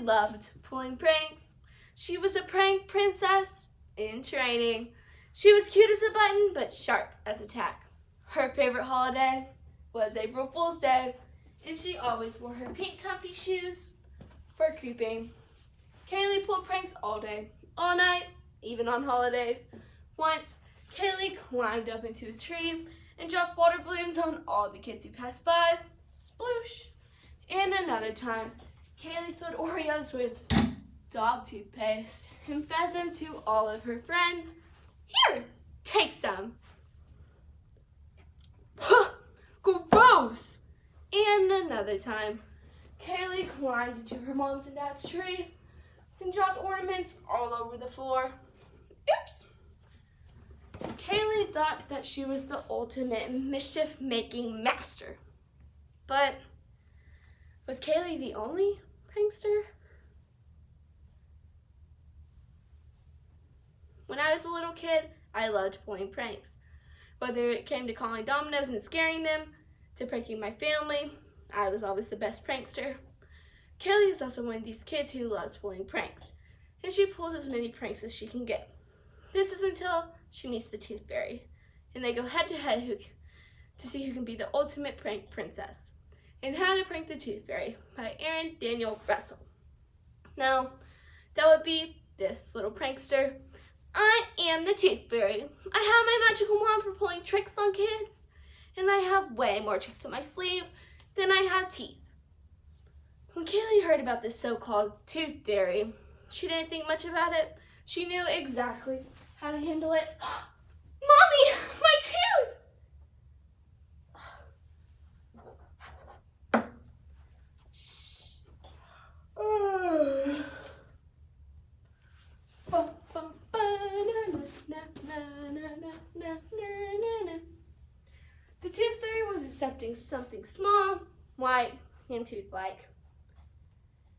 loved pulling pranks. She was a prank princess in training. She was cute as a button, but sharp as a tack. Her favorite holiday was April Fool's Day, and she always wore her pink comfy shoes for creeping. Kaylee pulled pranks all day, all night, even on holidays. Once, Kaylee climbed up into a tree and dropped water balloons on all the kids who passed by. Sploosh! And another time, Kaylee filled Oreos with dog toothpaste and fed them to all of her friends. Here, take some. Gross! And another time, Kaylee climbed into her mom's and dad's tree and dropped ornaments all over the floor. Oops! Kaylee thought that she was the ultimate mischief-making master. But was Kaylee the only prankster? When I was a little kid, I loved pulling pranks. Whether it came to calling dominoes and scaring them, to pranking my family, I was always the best prankster. Kaylee is also one of these kids who loves pulling pranks, and she pulls as many pranks as she can get. This is until she meets the Toothfairy, and they go head-to-head to see who can be the ultimate prank princess. And How to Prank the Toothfairy by Erin Russel. Now, that would be this little prankster. I am the Toothfairy. I have my magical wand for pulling tricks on kids, and I have way more tricks up my sleeve than I have teeth. When Kaylee heard about this so-called Tooth Fairy, she didn't think much about it. She knew exactly how to handle it. Mommy, my tooth! The Tooth Fairy was accepting something small, white, and tooth-like.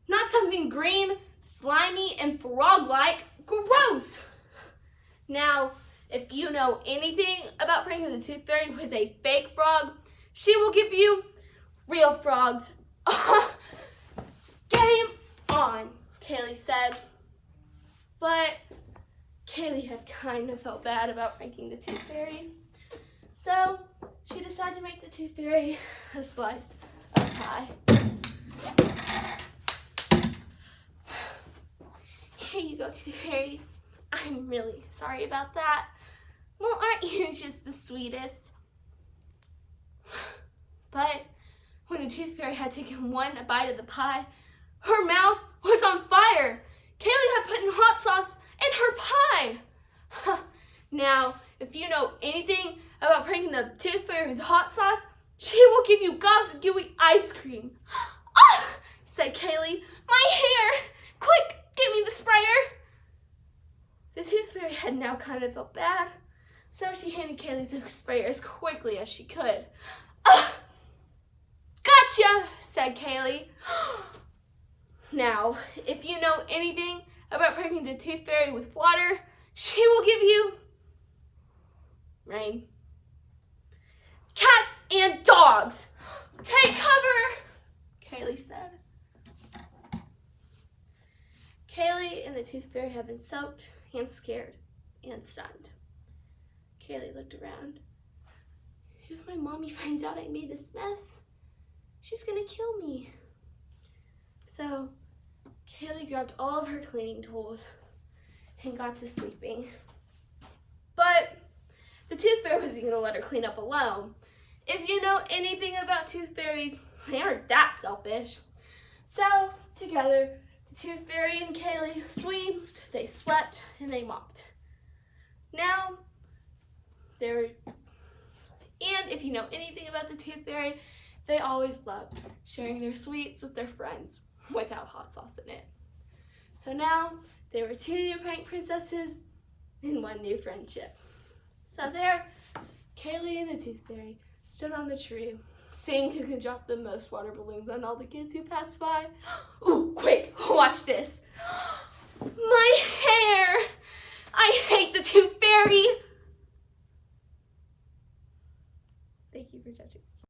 Not something green, slimy, and frog-like. Gross! Now, if you know anything about pranking the Tooth Fairy with a fake frog, she will give you real frogs. Game on, Kaylee said. But Kaylee had kind of felt bad about pranking the Tooth Fairy. So she decided to make the Tooth Fairy a slice of pie. Here you go, Tooth Fairy. I'm really sorry about that. Well, aren't you just the sweetest? But when the Tooth Fairy had taken one bite of the pie, her mouth was on fire. Kaylee had put in hot sauce in her pie. Now, if you know anything about pranking the Tooth Fairy with hot sauce, she will give you gobs of gooey ice cream. Ah! Said Kaylee. My hair! Quick, get me the sprayer. The Tooth Fairy had now kind of felt bad, so she handed Kaylee the sprayer as quickly as she could. Gotcha, said Kaylee. Now, if you know anything about pranking the Tooth Fairy with water, she will give you rain. Cats and dogs, take cover, Kaylee said. Kaylee and the Tooth Fairy had been soaked and scared and stunned. Kaylee looked around. If my mommy finds out I made this mess, she's gonna kill me. So Kaylee grabbed all of her cleaning tools and got to sweeping. But the Tooth Fairy wasn't gonna let her clean up alone. If you know anything about Tooth Fairies, they aren't that selfish. So together, the Tooth Fairy and Kaylee swept, they swept, and they mopped. Now, and if you know anything about the Tooth Fairy, they always love sharing their sweets with their friends without hot sauce in it. So now, there were 2 new prank princesses and 1 new friendship. So there, Kaylee and the Tooth Fairy stood on the tree, seeing who can drop the most water balloons on all the kids who passed by. Ooh, quick, watch this. My hair! I hate the Tooth Fairy! Thank you for judging.